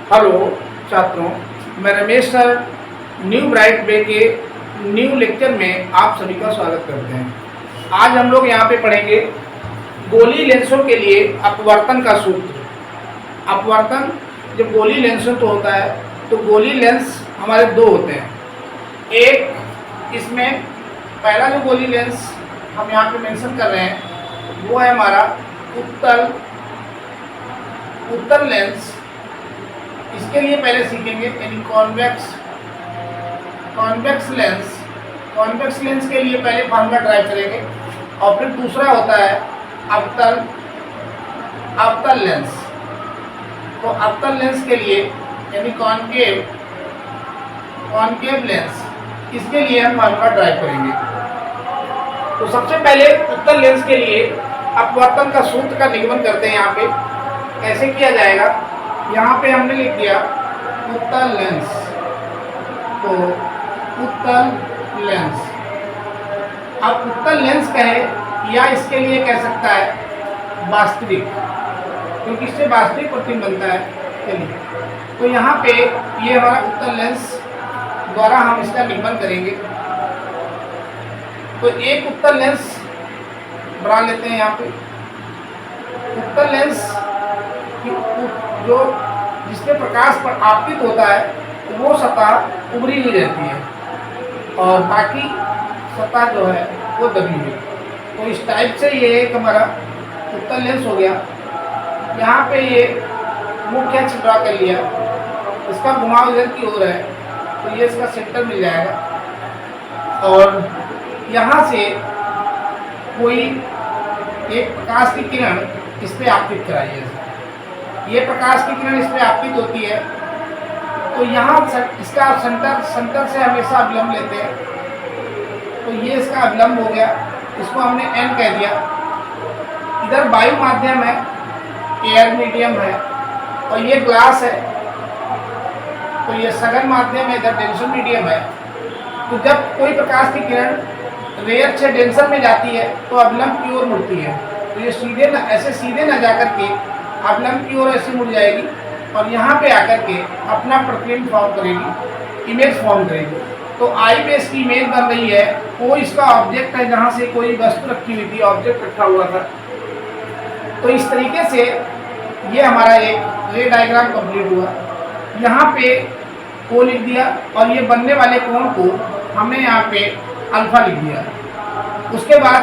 Hello छात्रों, मैं Ramesh sir new bright वे के न्यू लेक्चर में आप सभी का स्वागत करते हैं। आज हम लोग यहाँ पे पढ़ेंगे गोली लेंसों के लिए अपवर्तन का सूत्र। अपवर्तन जब गोली लेंसों तो होता है तो गोली लेंस हमारे दो होते हैं। एक इसमें पहला जो गोली लेंस हम यहाँ पे मेंशन कर रहे हैं वो है हमारा उत्तल लेंस। इसके लिए पहले सीखेंगे यानी कॉन्वेक्स लेंस के लिए पहले फार्मूला ड्राइव करेंगे और फिर दूसरा होता है अवतल लेंस। तो अवतल लेंस के लिए यानी कॉनकेव लेंस, इसके लिए हम फार्मूला ड्राइव करेंगे। तो सबसे पहले उत्तल लेंस के लिए अपवर्तन का सूत्र का निगमन करते हैं। यहाँ पे कैसे किया जाएगा, यहाँ पे हमने लिख दिया उत्तल लेंस। तो उत्तल लेंस, अब उत्तल लेंस कहे या इसके लिए कह सकता है वास्तविक, क्योंकि इससे वास्तविक प्रतिबिंब बनता है। चलिए, तो यहाँ पे ये हमारा उत्तल लेंस द्वारा हम इसका निगमन करेंगे। तो एक उत्तल लेंस बना लेते हैं। यहाँ पे उत्तल लेंस जो जिसपे प्रकाश पर आपतित होता है वो सतह उभरी हुई रहती है और बाकी सतह जो है वो दबी हुई। तो इस टाइप से ये एक हमारा उत्तल लेंस हो गया। यहाँ पे ये मुख्य अक्ष ड्रा कर लिया, इसका घुमाव इधर की ओर है तो ये इसका सेंटर मिल जाएगा। और यहाँ से कोई एक प्रकाश की किरण इस पर आपतित कराइए। ये प्रकाश की किरण इस पर आपतित होती है तो यहाँ इसका सेंटर से हमेशा अभिलंब लेते हैं। तो ये इसका अभिलंब हो गया, इसको हमने n कह दिया। इधर वायु माध्यम है, एयर मीडियम है और ये ग्लास है तो ये सघन माध्यम है, इधर डेंसर मीडियम है। तो जब कोई प्रकाश की किरण रेयर से डेंसर में जाती है तो अभिलंब की ओर मुड़ती है। तो ये सीधे न जाकर के अभिलंब की ओर ऐसे मुड़ जाएगी और यहाँ पे आकर के अपना प्रतिबिंब फॉर्म करेगी, इमेज फॉर्म करेगी। तो आई पे इसकी इमेज बन रही है, कोई इसका ऑब्जेक्ट है जहाँ से कोई वस्तु रखी हुई थी, ऑब्जेक्ट रखा हुआ था। तो इस तरीके से ये हमारा एक रे डायग्राम कंप्लीट हुआ। यहाँ पे को लिख दिया और ये बनने वाले कोण को हमने यहाँ पे अल्फा लिख दिया। उसके बाद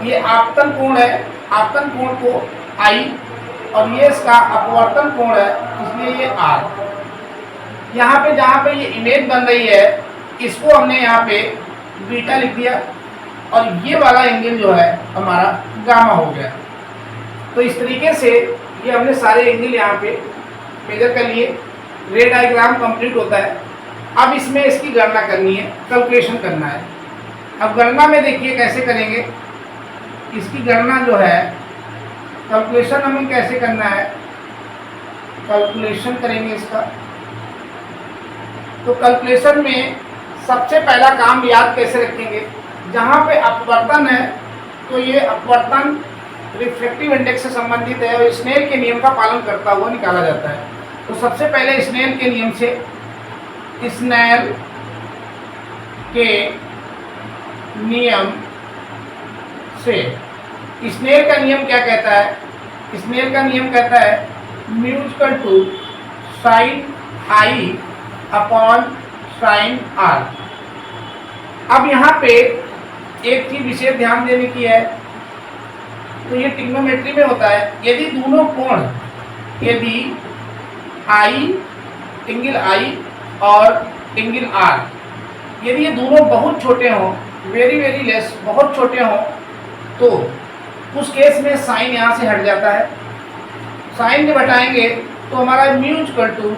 ये आपतन कोण है, आपतन कोण को आई और ये इसका अपवर्तन कोण है इसलिए ये आर। यहाँ पे जहाँ पे ये इमेज बन रही है इसको हमने यहाँ पे बीटा लिख दिया और ये वाला एंगल जो है हमारा गामा हो गया। तो इस तरीके से ये हमने सारे एंगल यहाँ पे मेजर कर लिए। रे डायग्राम कंप्लीट होता है। अब इसमें इसकी गणना करनी है, कैलकुलेशन करना है। अब गणना में देखिए कैसे करेंगे। इसकी गणना जो है कैलकुलेशन हमें कैसे करना है, कैलकुलेशन करेंगे इसका। तो कैलकुलेशन में सबसे पहला काम याद कैसे रखेंगे, जहाँ पे अपवर्तन है तो ये अपवर्तन रिफ्रैक्टिव इंडेक्स से संबंधित है और स्नेल के नियम का पालन करता हुआ निकाला जाता है। तो सबसे पहले स्नेल के नियम से, स्नेल के नियम से, स्नेल का नियम क्या कहता है, स्नेल का नियम कहता है mu equal to sine I upon sine are. अब यहाँ पे एक चीज विशेष ध्यान देने की है, तो ये ट्रिग्नोमेट्री में होता है। यदि दोनों कोण, यदि आई, एंगल आई और एंगल आर, यदि ये दोनों बहुत छोटे हों, वेरी वेरी लेस, बहुत छोटे हों, तो उस केस में साइन यहाँ से हट जाता है। साइन जब हटाएंगे तो हमारा mu equal to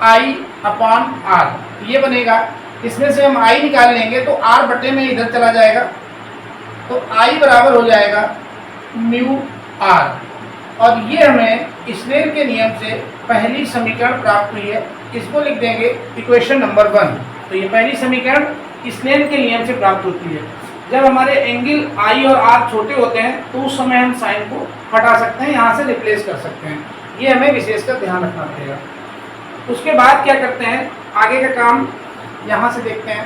i upon r ये बनेगा। इसमें से हम आई निकाल लेंगे तो आर बटे में इधर चला जाएगा तो आई बराबर हो जाएगा म्यू आर। और ये हमें स्नेल के नियम से पहली समीकरण प्राप्त हुई है, इसको लिख देंगे इक्वेशन नंबर 1। तो ये पहली समीकरण स्नेल के नियम से प्राप्त होती है। जब हमारे एंगल आई और आर छोटे होते हैं तो उस समय हम साइन को हटा सकते हैं, यहाँ से रिप्लेस कर सकते हैं। ये हमें विशेषकर ध्यान रखना पड़ेगा। उसके बाद क्या करते हैं, आगे का काम यहाँ से देखते हैं।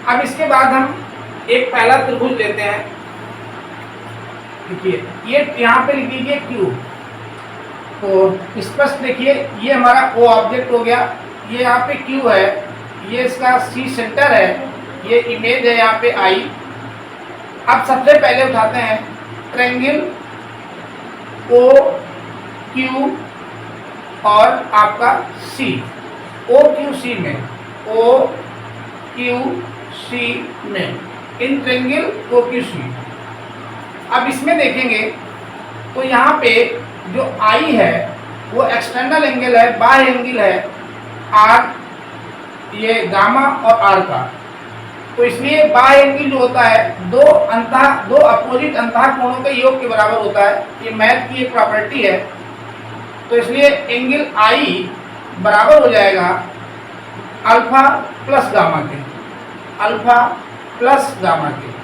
अब इसके बाद हम एक पहला त्रिभुज लेते हैं। देखिए ये यहाँ पे लिख दीजिए Q, तो स्पष्ट देखिए ये हमारा O ऑब्जेक्ट हो गया, ये यहाँ पे Q है, ये इसका C सेंटर है, ये इमेज है यहाँ पे I। अब सबसे पहले उठाते हैं ट्रायंगल O Q और आपका C, O Q C में, O Q C में, in triangle O Q C। अब इसमें देखेंगे तो यहाँ पे जो I है वो एक्सटर्नल एंगल है, बाह्य एंगल है R, ये गामा और R का। तो इसलिए बाह्य एंगल जो होता है दो अपोजिट अंतः कोणों के योग के बराबर होता है, ये मैथ की एक प्रॉपर्टी है। तो इसलिए एंगल I बराबर हो जाएगा अल्फा प्लस गामा के, अल्फा प्लस गामा के।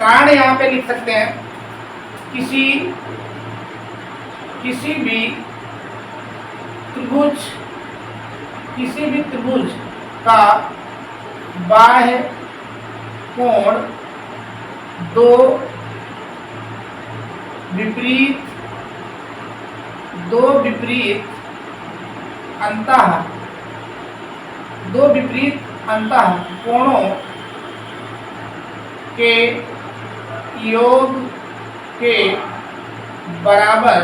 कारण यहाँ पे लिख सकते हैं किसी भी त्रिभुज का बाह्य कोण दो विपरीत अंतः कोणों के योग के बराबर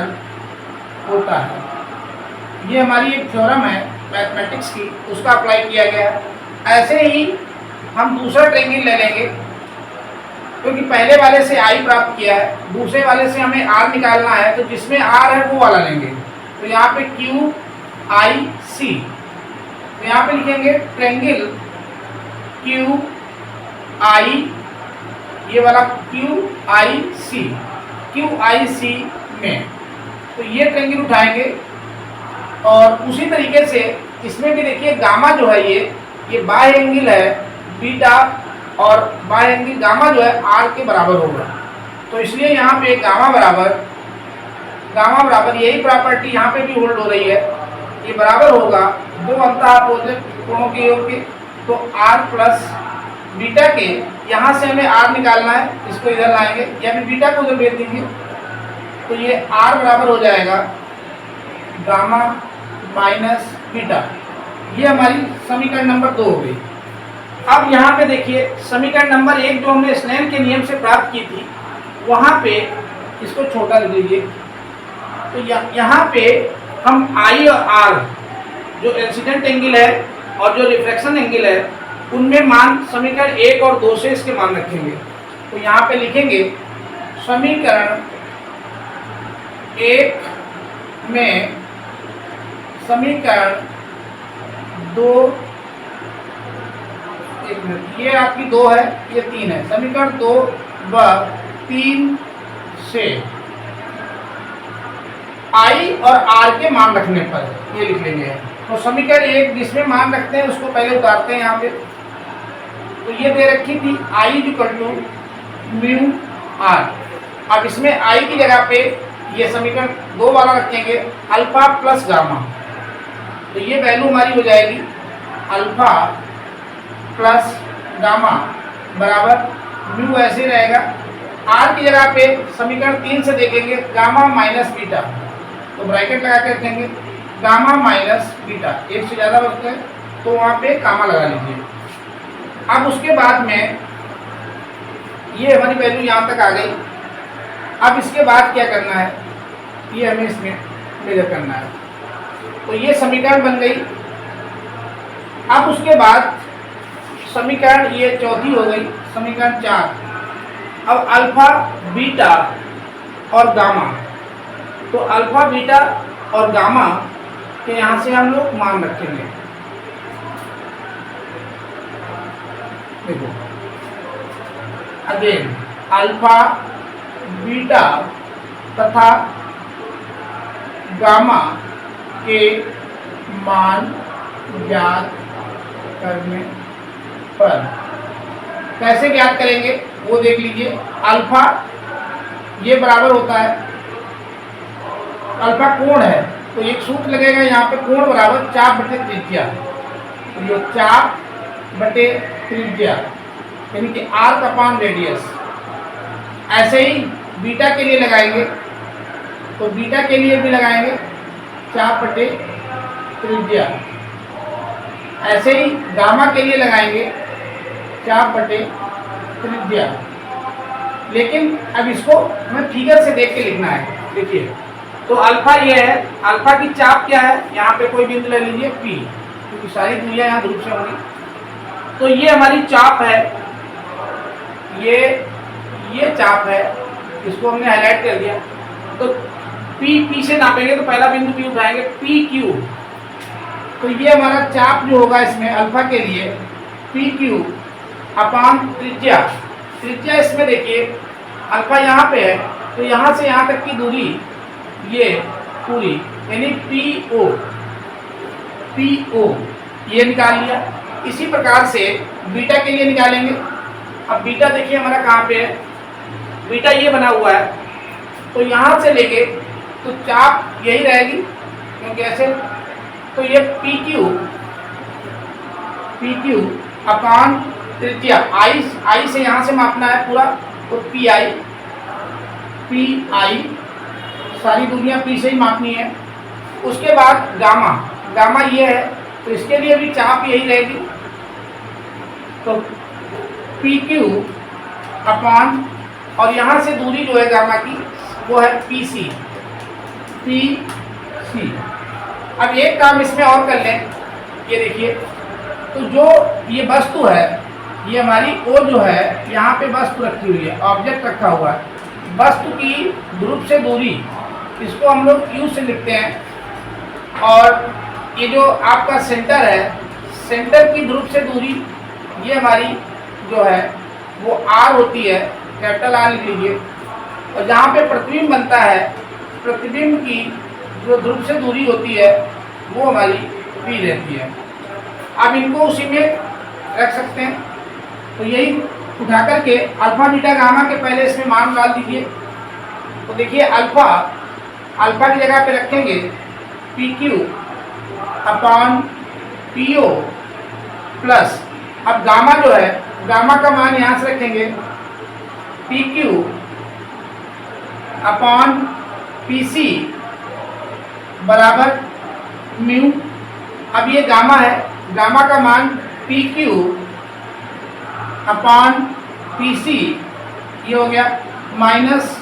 होता है। ये हमारी एक थ्योरम है मैथमेटिक्स की, उसका अप्लाई किया गया है। ऐसे ही हम दूसरा ट्रायंगल ले लेंगे, क्योंकि पहले वाले से I प्राप्त किया है, दूसरे वाले से हमें R निकालना है, तो जिसमें R है वो वाला लेंगे। तो यहाँ पे Q I C, तो यहाँ पे लिखेंगे ट्रायंगल Q I, ये वाला Q I C में, तो ये ट्रायंगल उठाएंगे। और उसी तरीके से इसमें भी देखिए गामा जो है ये बाह्य एंगल है बीटा, और बाह्य एंगल गामा जो है R के बराबर होगा। तो इसलिए यहाँ पे गामा बराबर यही प्रॉपर्टी यहाँ पे भी होल्ड हो रही है, ये बराबर होगा दो अंतः अपोजिट कोणों के योग के। तो R प्लस बीटा के, यहाँ से हमें R निकालना है, इसको इधर लाएंगे या फिर बीटा को उधर भेज देंगे, तो ये R बराबर हो जाएगा गामा माइनस बीटा। ये हमारी समीकरण नंबर 2 हो गई। अब यहाँ पे देखिए समीकरण नंबर 1 जो हमने स्नेल के नियम से प्राप्त की थी, वहाँ पे इसको छोटा लिख लीजिए। तो यहाँ पे हम I और R जो इंसिडेंट एंगल है और जो रिफ्रैक्शन एंगल है, उनमें मान समीकरण 1 और 2 से इसके मान रखेंगे। तो यहाँ पे लिखेंगे समीकरण 1 में समीकरण 2, एक मिनट, ये आपकी 2 है, ये 3 है, समीकरण 2 व 3 से I और R के मान रखने पर ये लिख लेंगे। तो समीकरण 1 जिसमें मान रखते हैं उसको पहले उतारते हैं यहाँ पे। तो ये दे रखी थी I = म्यू R। अब इसमें I की जगह पे ये समीकरण 2 वाला रखेंगे अल्फा प्लस गामा। तो ये वैल्यू हमारी हो जाएगी अल्फा प्लस गामा बराबर म्यू, ऐसे रहेगा। R की जगह पे समीकरण 3 से देखेंगे गामा माइनस बीटा, तो ब्रैकेट लगा के रखेंगे गामा माइनस बीटा, एक से ज़्यादा बचते हैं तो वहाँ पे गामा लगा लीजिए। अब उसके बाद में ये हमारी वैल्यू यहाँ तक आ गई। अब इसके बाद क्या करना है, ये हमें इसमें मेजर करना है। तो ये समीकरण बन गई। अब उसके बाद समीकरण ये चौथी हो गई, समीकरण 4। अब अल्फा बीटा और गामा, तो अल्फा बीटा और गामा के यहाँ से हम लोग मान रखेंगे। देखो अगेन अल्फा बीटा तथा गामा के मान ज्ञात करने पर कैसे ज्ञात करेंगे वो देख लीजिए। अल्फा ये बराबर होता है अल्फा कोण है, तो एक सूत्र लगेगा यहाँ पे, कोण बराबर चाप बटे त्रिज्या। तो ये चाप बटे त्रिज्या यानी कि आर्क अपान रेडियस। ऐसे ही बीटा के लिए लगाएंगे, तो बीटा के लिए भी लगाएंगे चाप बटे त्रिज्या। ऐसे ही गामा के लिए लगाएंगे चाप बटे त्रिज्या। लेकिन अब इसको हमें फिगर से देख के लिखना है। देखिए, तो अल्फा ये है, अल्फा की चाप क्या है, यहाँ पे कोई बिंदु ले लीजिए P, क्योंकि सारी दूरियां यहाँ ध्रुव से होंगी। तो ये हमारी चाप है, ये चाप है, इसको हमने हाईलाइट कर दिया। तो P से नापेंगे तो पहला बिंदु P उठाएंगे, PQ। तो ये हमारा चाप जो होगा इसमें अल्फा के लिए PQ अपान त्रिज्या। त्रिज्या इसमें देखिए अल्फा यहाँ पे है, तो यहाँ से यहाँ तक की दूरी ये पूरी यानी PO ये निकाल लिया। इसी प्रकार से बीटा के लिए निकालेंगे। अब बीटा देखिए हमारा कहाँ पे है, बीटा ये बना हुआ है, तो यहाँ से लेके तो चाप यही रहेगी, क्योंकि ऐसे, तो ये PQ अपान त्रिज्या, I से यहाँ से मापना है पूरा, तो PI सारी दूरियां P से ही मापनी है। उसके बाद गामा ये है, तो इसके लिए भी चाप यही रहेगी, तो PQ अपान, और यहाँ से दूरी जो है गामा की वो है PC। अब एक काम इसमें और कर लें, ये देखिए, तो जो ये वस्तु है, ये हमारी O जो है, यहाँ पे वस्तु रखी हुई है, ऑब्जेक्ट रखा हुआ है। वस्तु की ध्रुव से दूरी, इसको हम लोग Q से लिखते हैं। और ये जो आपका सेंटर है, सेंटर की ध्रुव से दूरी ये हमारी जो है वो R होती है, कैपिटल R लिख लीजिए। और जहाँ पे प्रतिबिंब बनता है, प्रतिबिंब की जो ध्रुव से दूरी होती है वो हमारी P रहती है। अब इनको उसी में रख सकते हैं। तो यही उठा करके अल्फा बीटा गामा के पहले इसमें मान डाल दीजिए। तो देखिए अल्फा की जगह पे रखेंगे PQ अपान PO प्लस, अब गामा जो है, गामा का मान यहाँ से रखेंगे PQ अपान PC बराबर म्यू। अब ये गामा है, गामा का मान PQ अपान PC ये हो गया माइनस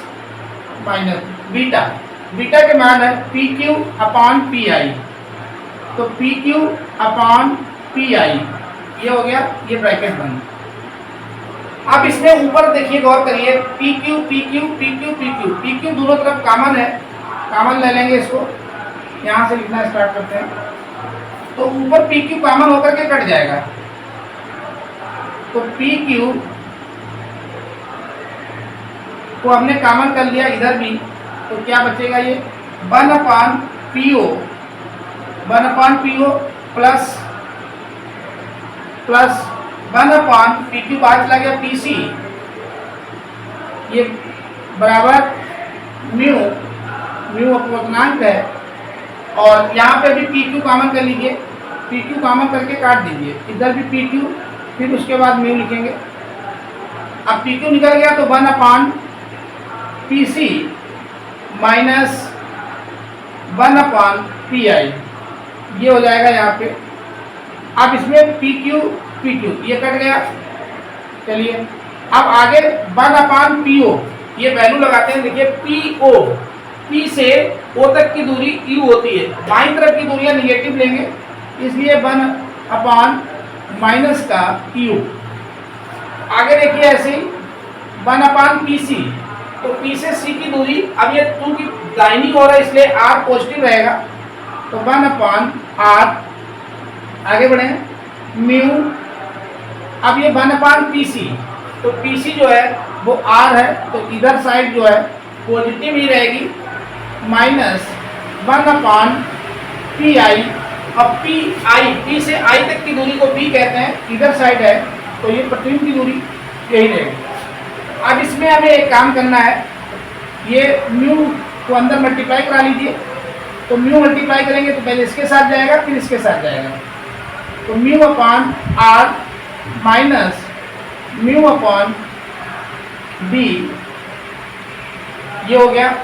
बीटा के मान है PQ अपान PI, तो PQ अपान PI ये हो गया, ये ब्रैकेट बन। अब इसमें ऊपर देखिए, गौर करिए, PQ दोनों तरफ कॉमन है, कॉमन ले लेंगे इसको, यहाँ से लिखना स्टार्ट करते हैं। तो ऊपर PQ कॉमन होकर के कट जाएगा, तो PQ को हमने कॉमन कर लिया इधर भी, तो क्या बचेगा, ये 1 अपान PO प्लस 1 अपान PQ बाहर चला गया PC, ये बराबर म्यू अपूर्णांक है। और यहाँ पे भी PQ कॉमन कर लीजिए, PQ कॉमन करके काट दीजिए, इधर भी PQ, फिर उसके बाद म्यू लिखेंगे। अब PQ निकल गया तो 1 अपान PC माइनस 1 अपान PI ये हो जाएगा यहाँ पे। अब इसमें PQ ये कट गया। चलिए अब आगे 1 अपान PO ये वैल्यू लगाते हैं। देखिए P से O तक की दूरी U होती है, बाईं तरफ की दूरियां निगेटिव लेंगे, इसलिए 1 अपान माइनस का U। आगे देखिए ऐसे ही 1 अपान PC, तो P से C की दूरी, अब ये 2 की दाहिनी हो रहा है इसलिए R पॉजिटिव रहेगा, तो 1 अपान R। आगे बढ़े म्यू, अब ये 1 अपान PC, तो PC जो है वो R है, तो इधर साइड जो है पॉजिटिव ही रहेगी, माइनस 1 अपान PI। अब P से I तक की दूरी को P कहते हैं, इधर साइड है, तो ये प्रतिबिंब की दूरी यही रहेगी। अब इसमें हमें एक काम करना है, ये म्यू तो अंदर मल्टीप्लाई करा लीजिए। तो म्यू मल्टीप्लाई करेंगे तो पहले इसके साथ जाएगा फिर इसके साथ जाएगा, तो mu upon r minus mu upon b, ये हो गया।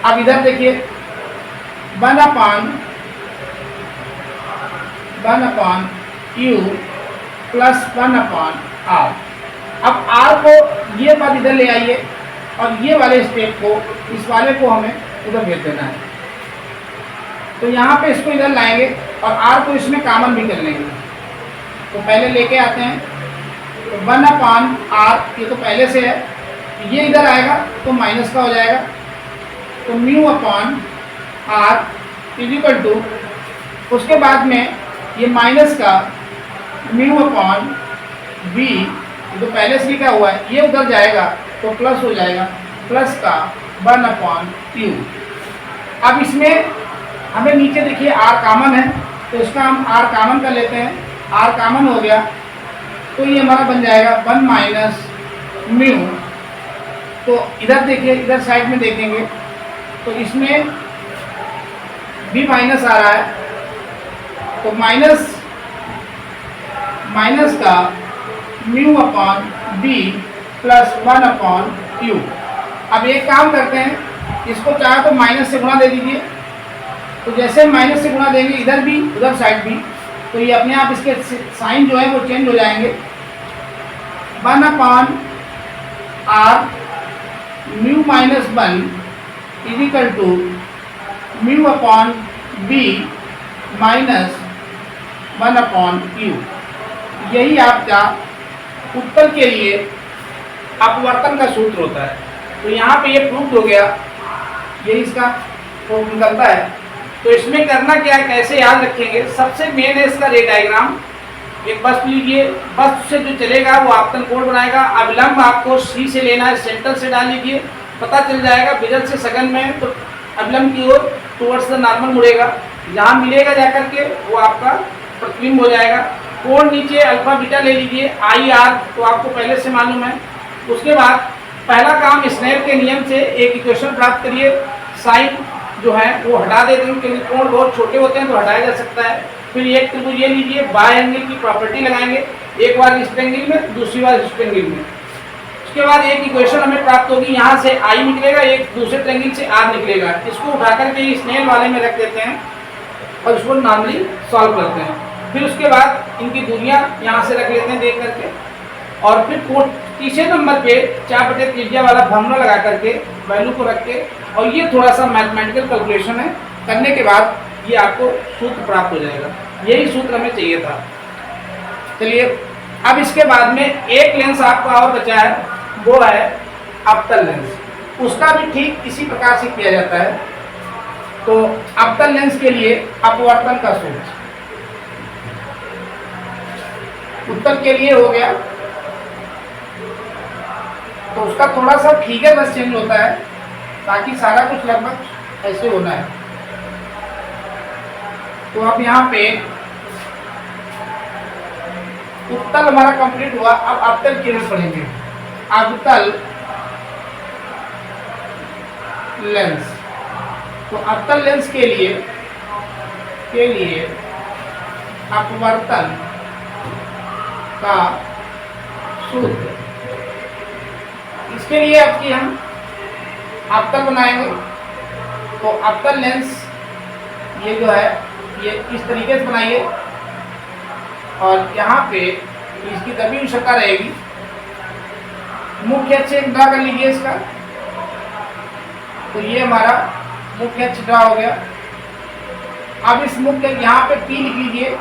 अब इधर देखिए 1 upon u plus 1 upon r. अब आर को ये बात इधर ले आइए और ये वाले स्टेप को, इस वाले को हमें उधर भेज देना है। तो यहाँ पे इसको इधर लाएंगे और आर को इसमें कॉमन भी कर लेंगे। तो पहले लेके आते हैं, तो 1 अपॉन आर, ये तो पहले से है, ये इधर आएगा तो माइनस का हो जाएगा। तो mu upon r equal to, उसके बाद में ये माइनस का म्यू अपॉन बी, तो पहले से लिखा हुआ है, ये उधर जाएगा तो प्लस हो जाएगा, प्लस का 1 अपॉन यू। अब इसमें हमें नीचे देखिए आर कॉमन है, तो इसका हम आर कॉमन कर लेते हैं। आर कॉमन हो गया तो ये हमारा बन जाएगा 1 माइनस म्यू। तो इधर देखिए, इधर साइड में देखेंगे तो इसमें भी माइनस आ रहा है, तो माइनस का mu upon b plus 1 upon u. अब एक काम करते हैं, इसको चाहे तो माइनस से गुणा दे दीजिए, तो जैसे माइनस से गुणा देंगे इधर भी उधर साइड भी, तो ये अपने आप इसके साइन जो है वो चेंज हो जाएंगे। 1 upon R mu minus 1 is equal to mu upon B minus 1 upon U. यही आपका उत्तर के लिए अपवर्तन का सूत्र होता है। तो यहाँ पे ये प्रूफ हो गया, ये इसका प्रूफ निकलता है। तो इसमें करना क्या है, कैसे याद रखेंगे, सबसे मेन है इसका रे डायग्राम। एक वस्तु लीजिए, वस्तु से जो चलेगा वो आपतन कोण बनाएगा। अविलंब आपको सी से लेना है, सेंटर से डाल लीजिए, पता चल जाएगा। विजन से सघन में तो अविलंब की ओर टुवर्ड्स द नॉर्मल मुड़ेगा, जहाँ मिलेगा जाकर के वो आपका प्रतिबिंब हो जाएगा। कोण नीचे अल्फा बीटा ले लीजिए, आई आर तो आपको पहले से मालूम है। उसके बाद पहला काम स्नेल के नियम से एक इक्वेशन प्राप्त करिए, साइन जो है वो हटा देते हैं क्योंकि कोण बहुत छोटे होते हैं तो हटाया जा सकता है। फिर एक त्रिभुज ये लीजिए, बाय एंगल की प्रॉपर्टी लगाएंगे, एक बार इस एंगल में दूसरी बार इस एंगल में। उसके बाद एक इक्वेशन हमें प्राप्त होगी, यहाँ से आई निकलेगा, एक दूसरे ट्रेंगल से आर निकलेगा। इसको उठा करके स्नेल वाले में रख देते हैं और उसको नॉर्मली सॉल्व करते हैं। फिर उसके बाद इनकी दूरियाँ यहाँ से रख लेते हैं देख करके, और फिर तीसरे नंबर पे 4/3 त्रिज्या वाला फॉर्मूला लगा करके वैल्यू को रख के, और ये थोड़ा सा मैथमेटिकल कैलकुलेशन है, करने के बाद ये आपको सूत्र प्राप्त हो जाएगा। यही सूत्र हमें चाहिए था। चलिए अब इसके बाद में एक लेंस आपका और बचा है, वो है अवतल लेंस। उसका भी ठीक इसी प्रकार से किया जाता है। तो अवतल लेंस के लिए अपवर्तन का सूत्र उत्तर के लिए हो गया, तो उसका थोड़ा सा फिगर बस चेंज होता है, बाकी सारा कुछ लगभग ऐसे होना है। तो अब यहाँ पे उत्तल हमारा कंप्लीट हुआ। अब अवतल की तरफ पढ़ेंगे। अवतल लेंस, तो अवतल लेंस के लिए अपवर्तन का सूत्र, इसके लिए अब की हम अवतल बनाएंगे। तो अवतल लेंस ये जो है ये इस तरीके से बनाइए, और यहाँ पे इसकी दबी हुई सतह रहेगी। मुख्य अक्ष एक ड्रा कर लीजिए इसका, तो ये हमारा मुख्य अक्ष ड्रा हो गया। अब इस मुख्य यहाँ पे P लिख लीजिए,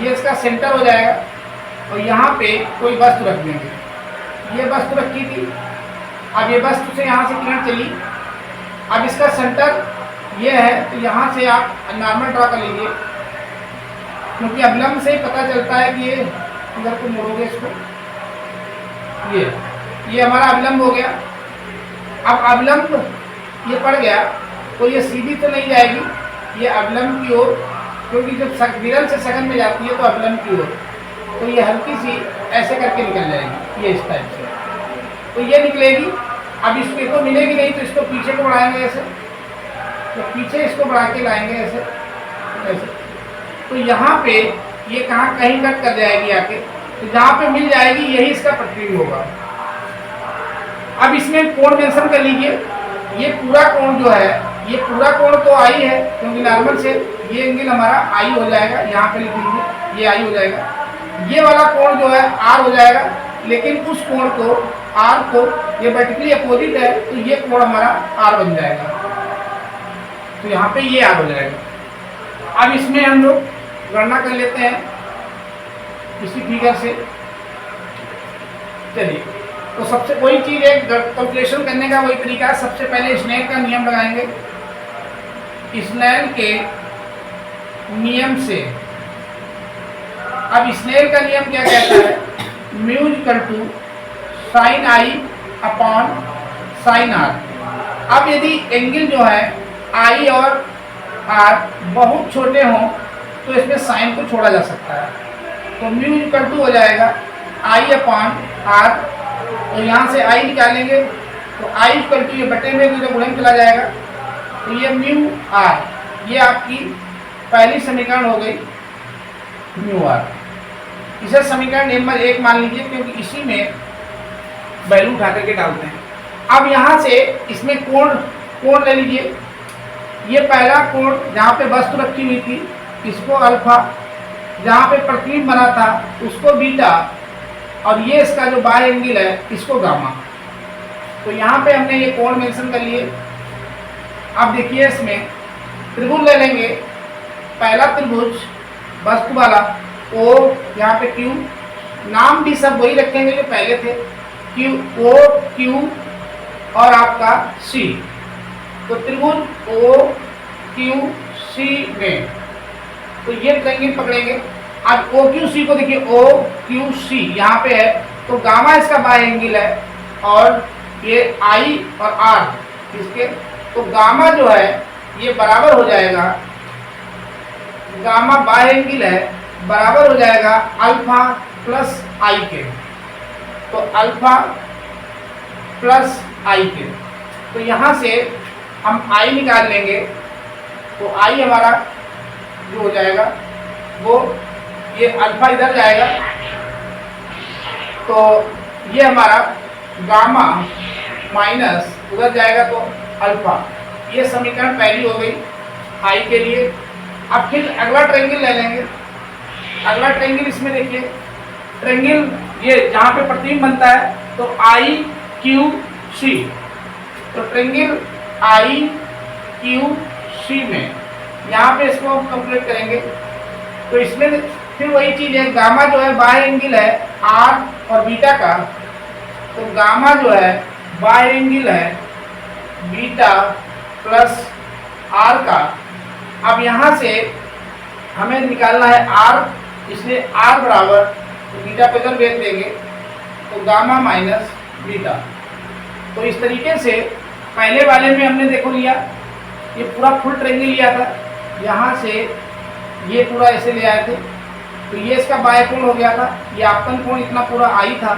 ये इसका सेंटर हो जाएगा, और यहाँ पे कोई वस्तु रख देंगे। ये वस्तु रखी थी, अब ये वस्तु से यहाँ से किरण चली, अब इसका सेंटर ये है, तो यहाँ से आप नॉर्मल ड्रा कर लीजिए, क्योंकि अवलंब से ही पता चलता है कि ये इधर को मोड़ोगे इसको, ये हमारा अवलंब हो गया। अब अवलंब ये पड़ गया तो ये सीधी तो नहीं जाएगी, ये अवलंब की ओर, क्योंकि जब विरल से सघन में जाती है तो अवलंब की ओर, तो ये हल्की सी ऐसे करके निकल जाएगी, ये इस टाइप से, तो ये निकलेगी। अब इसको तो मिलेगी नहीं, तो इसको पीछे को बढ़ाएंगे ऐसे, तो पीछे इसको बढ़ा के लाएंगे ऐसे ऐसे, तो यहाँ पे ये कहाँ कहीं कट कर जाएगी आके, तो जहाँ पे मिल जाएगी यही इसका प्रतिबिंब होगा। अब इसमें कोण मेंशन कर लीजिए। ये पूरा कोण जो है, ये पूरा कोण तो आई है, क्योंकि नॉर्मल से ये एंगल हमारा आई हो जाएगा, यहाँ पे लिख लीजिए ये आई हो जाएगा। ये वाला कोण जो है आर हो जाएगा, लेकिन उस कोण को आर को, ये वर्टिकली अपोजिट है, तो ये कोण हमारा आर बन जाएगा, तो यहाँ पे ये आर हो जाएगा। अब इसमें हम लोग गणना कर लेते हैं इसी फिगर से। चलिए, तो सबसे वही चीज है, कैलकुलेशन करने का वही तरीका है। सबसे पहले स्नेल का नियम लगाएंगे। स्नेल के नियम से, अब स्नेल का नियम क्या कहता है, mu equal to sine I upon sine are. अब यदि एंगल जो है आई और आर बहुत छोटे हों तो इसमें साइन को छोड़ा जा सकता है, तो म्यू इक्वल टू हो जाएगा आई अपॉन आर। तो यहाँ से आई निकालेंगे तो आई इक्वल टू ये बटे में जब गुणन चला जाएगा तो ये म्यू आर, ये आपकी पहली समीकरण हो गई म्यू आर। इसे समीकरण नंबर 1 मान लीजिए, क्योंकि इसी में वैल्यू उठा करके डालते हैं। अब यहाँ से इसमें कोण ले लीजिए। ये पहला कोण जहाँ पे वस्तु रखी हुई थी इसको अल्फा, जहाँ पे प्रतिबिंब बना था उसको बीटा, और ये इसका जो बाय एंगल है इसको गामा। तो यहाँ पे हमने ये कोण मेंशन कर लिए। अब देखिए इसमें त्रिभुज ले लेंगे। पहला त्रिभुज वस्तु वाला ओ, यहाँ पे क्यू, नाम भी सब वही रखेंगे जो पहले थे, क्यू ओ क्यू और आपका सी। तो त्रिभुज ओ क्यू सी में तो ये ट्रायंगल पकड़ेंगे। अब ओ क्यू सी को देखिए, ओ क्यू सी यहाँ पे है, तो गामा इसका बाय एंगल है, और ये आई और आर इसके, तो गामा जो है ये बराबर हो जाएगा, गामा बाय एंगल है बराबर हो जाएगा अल्फा प्लस आई के। तो अल्फा प्लस आई के, तो यहाँ से हम आई निकाल लेंगे, तो आई हमारा जो हो जाएगा वो ये अल्फा इधर जाएगा, तो ये हमारा गामा माइनस उधर जाएगा तो अल्फा। ये समीकरण पहली हो गई आई के लिए। अब फिर अगला ट्रायंगल ले लेंगे। अगला ट्रायंगल इसमें देखिए, ट्रायंगल ये जहाँ पे प्रतिबिंब बनता है तो आई क्यू सी, तो ट्रायंगल आई क्यू सी में यहाँ पे इसको हम कंप्लीट करेंगे। तो इसमें फिर वही चीज़ है, गामा जो है बाय एंगल है आर और बीटा का, तो गामा जो है बाय एंगल है बीटा प्लस आर का। अब यहाँ से हमें निकालना है आर, इसलिए आर बराबर, तो बीटा पे इधर भेज देंगे, तो गामा माइनस बीटा। तो इस तरीके से पहले वाले में हमने देखो लिया, ये पूरा फुल ट्रायंगल लिया था, यहाँ से ये पूरा ऐसे ले आए थे, तो ये इसका बाय कोण हो गया था, ये आपतन कोण इतना पूरा आई था,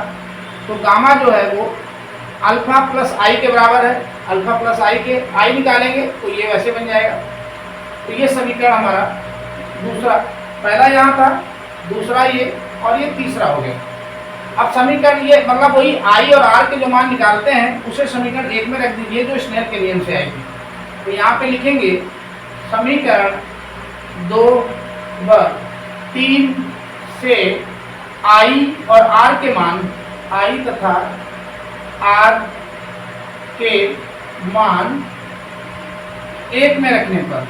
तो गामा जो है वो अल्फा प्लस आई के बराबर है। अल्फा प्लस आई के आई निकालेंगे तो ये वैसे बन जाएगा। तो ये समीकरण हमारा दूसरा, पहला यहाँ था, दूसरा ये, और ये तीसरा हो गया। अब समीकरण ये मतलब वही आई और आर के जो मान निकालते हैं उसे समीकरण 1 में रख दीजिए जो स्नेल के नियम से आएगी। तो यहाँ पे लिखेंगे समीकरण 2 व 3 से आई और आर के मान, आई तथा आर के मान 1 में रखने पर,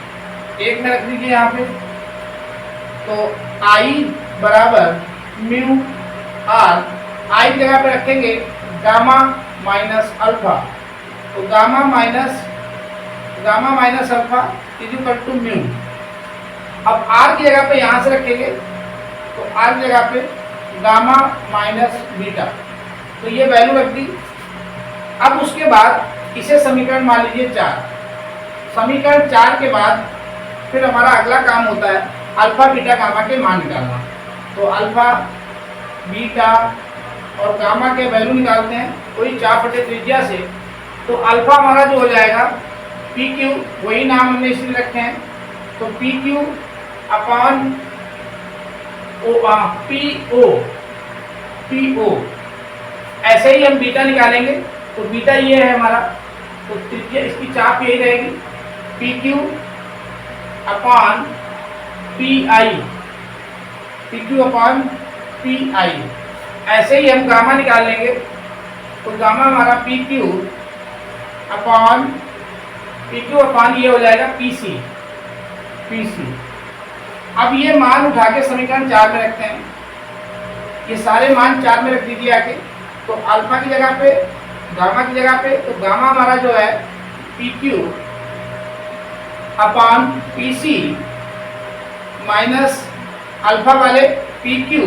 1 में रख दीजिए यहाँ पे, तो आई बराबर म्यू आर, आई की जगह पे रखेंगे गामा माइनस अल्फा, तो gamma minus alpha is equal to mu. अब आर की जगह पे यहाँ से रखेंगे, तो आर की जगह पे गामा माइनस बीटा, तो ये वैल्यू रख दी। अब उसके बाद इसे समीकरण मान लीजिए 4। समीकरण 4 के बाद फिर हमारा अगला काम होता है अल्फा बीटा गामा के मान निकालना। तो अल्फा बीटा और गामा के वैल्यू निकालते हैं, वही 4 बटे त्रिज्या से। तो अल्फा हमारा जो हो जाएगा पी क्यू वही नाम हमने इसलिए रखे हैं, तो P Q upon P O ऐसे ही हम बीटा निकालेंगे, तो बीटा ये है हमारा, तो त्रिज्या इसकी चाप यही रहेगी पी क्यू अपॉन पी आई, पी क्यू अपॉन पी आई। ऐसे ही हम गामा निकाल लेंगे, तो गामा हमारा पी क्यू अपॉन ये हो जाएगा पी सी। अब ये मान उठा के समीकरण 4 में रखते हैं, ये सारे मान 4 में रख दीजिए आके, तो अल्फा की जगह पे गामा की जगह पे, तो गामा हमारा जो है P Q upon P C minus alpha वाले P Q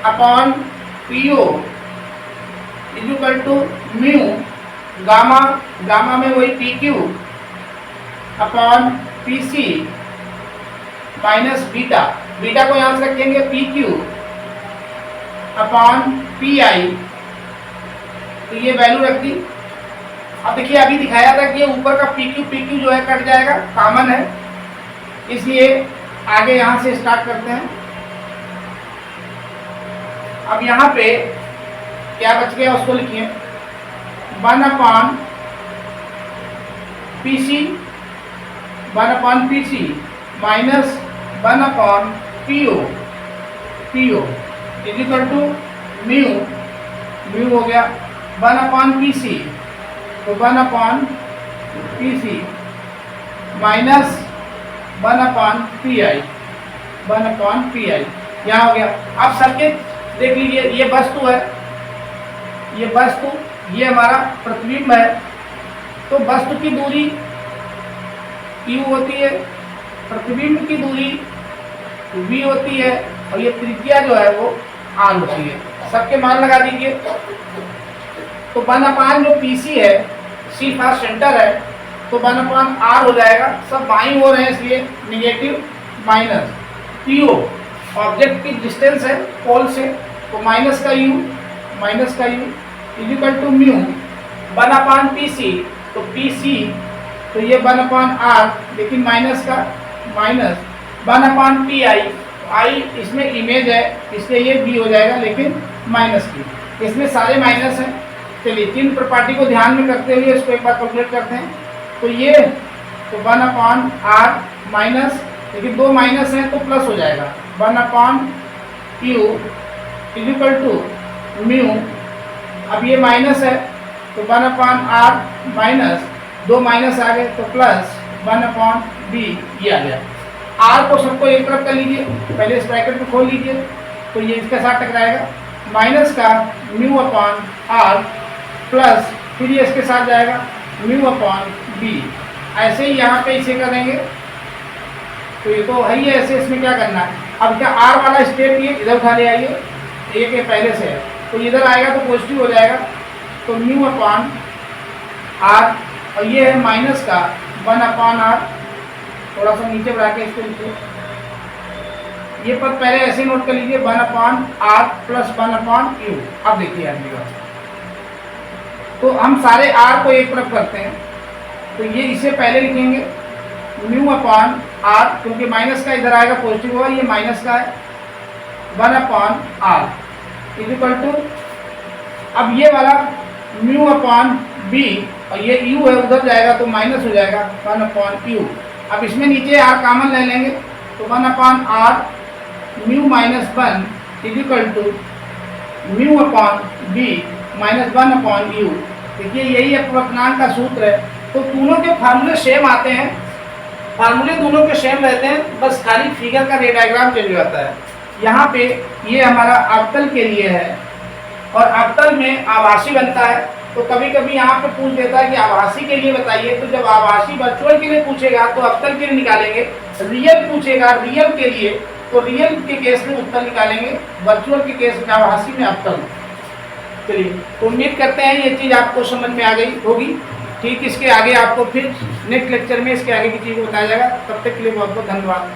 upon P O equal to mu gamma में वही P Q upon P C minus beta को यहाँ से रखेंगे P Q upon P I, तो ये वैल्यू रख दी। अब देखिए अभी दिखाया था कि ये ऊपर का पी क्यू जो है कट जाएगा, कॉमन है, इसलिए आगे यहाँ से स्टार्ट करते हैं। अब यहाँ पे क्या बच गया उसको लिखिए, 1 upon P C minus 1 upon P O equal to mu हो गया 1 अपॉन पी सी, तो 1 upon P C minus 1 upon P I, यहाँ हो गया। अब सर्किट देख लीजिए, ये वस्तु है, ये हमारा प्रतिबिंब है, तो वस्तु की दूरी u होती है, प्रतिबिंब की दूरी v होती है, और ये त्रिज्या जो है वो r होती है। सबके मान लगा दीजिए, तो 1 अपॉन जो पीसी है, सी फास्ट सेंटर है, तो 1 अपॉन r हो जाएगा, सब बाईं ओर है इसलिए निगेटिव, माइनस पीओ ऑब्जेक्ट की डिस्टेंस है पोल से, तो माइनस का u equal to mu 1 upon P C, तो पी सी तो ये 1 अपॉन r, लेकिन माइनस का minus 1 upon P I, I इसमें इमेज है इसलिए ये भी हो जाएगा, लेकिन माइनस की, इसमें सारे माइनस हैं। चलिए तीन प्रॉपर्टी को ध्यान में करते हुए इसको एक बार कैलकुलेट करते हैं, तो ये तो 1 अपॉन r माइनस, लेकिन दो माइनस हैं तो प्लस हो जाएगा, 1 upon Q equal to mu, अब ये माइनस है तो 1 अपॉन r माइनस, दो माइनस आ गए तो प्लस 1 अपॉन b, ये आ गया। r को सबको एक तरफ कर लीजिए, पहले इस ब्रैकेट को खोल लीजिए, तो ये इसके साथ टकराएगा, माइनस का म्यू अपॉन r प्लस, फिर ये इसके साथ जाएगा म्यू अपॉन b। ऐसे ही यहाँ पे इसे करेंगे, तो ये तो है ही ऐसे, इसमें क्या करना है, अब क्या r वाला स्टेप ये इधर उठा ले आइए, a के पहले से है, तो इधर आएगा तो पॉजिटिव हो जाएगा, तो म्यू अपॉन r, और ये है माइनस का 1 अपॉन r, थोड़ा सा नीचे बढ़ा के इसको लिखिए, ये पद पहले ऐसे नोट कर लीजिए, 1 upon r plus 1 upon Q. अब देखिए अगली बात, तो हम सारे r को एक तरफ करते हैं, तो ये इसे पहले लिखेंगे म्यू अपॉन r, क्योंकि माइनस का इधर आएगा पॉजिटिव होगा, ये माइनस का है, 1 अपॉन r इक्वल टू, अब ये वाला म्यू अपॉन b, और ये u है उधर जाएगा तो माइनस हो जाएगा 1 अपॉन q। अब इसमें नीचे r कॉमन ले लेंगे, तो 1 upon r mu minus 1 equal to mu upon b minus 1 upon u। देखिए यही अपवर्तनांक का सूत्र है, तो दोनों के फार्मूले सेम आते हैं, फार्मूले दोनों के सेम रहते हैं, बस खाली फिगर का रे डायग्राम चेंज हो जाता है। यहाँ पे ये हमारा अवतल के लिए है, और अवतल में आभासी बनता है, तो कभी कभी यहाँ पे पूछ देता है कि आभासी के लिए बताइए, तो जब आभासी वर्चुअल के लिए पूछेगा तो अवतल के लिए निकालेंगे, रियल पूछेगा रियल के लिए तो रियल के केस में उत्तर निकालेंगे, वर्चुअल के केस में आभासी में अवतल। चलिए, तो उम्मीद करते हैं ये चीज़ आपको समझ में आ गई होगी। ठीक, इसके आगे आपको फिर नेक्स्ट लेक्चर में इसके आगे की चीज़ बताया जाएगा। तब तक के लिए बहुत बहुत धन्यवाद।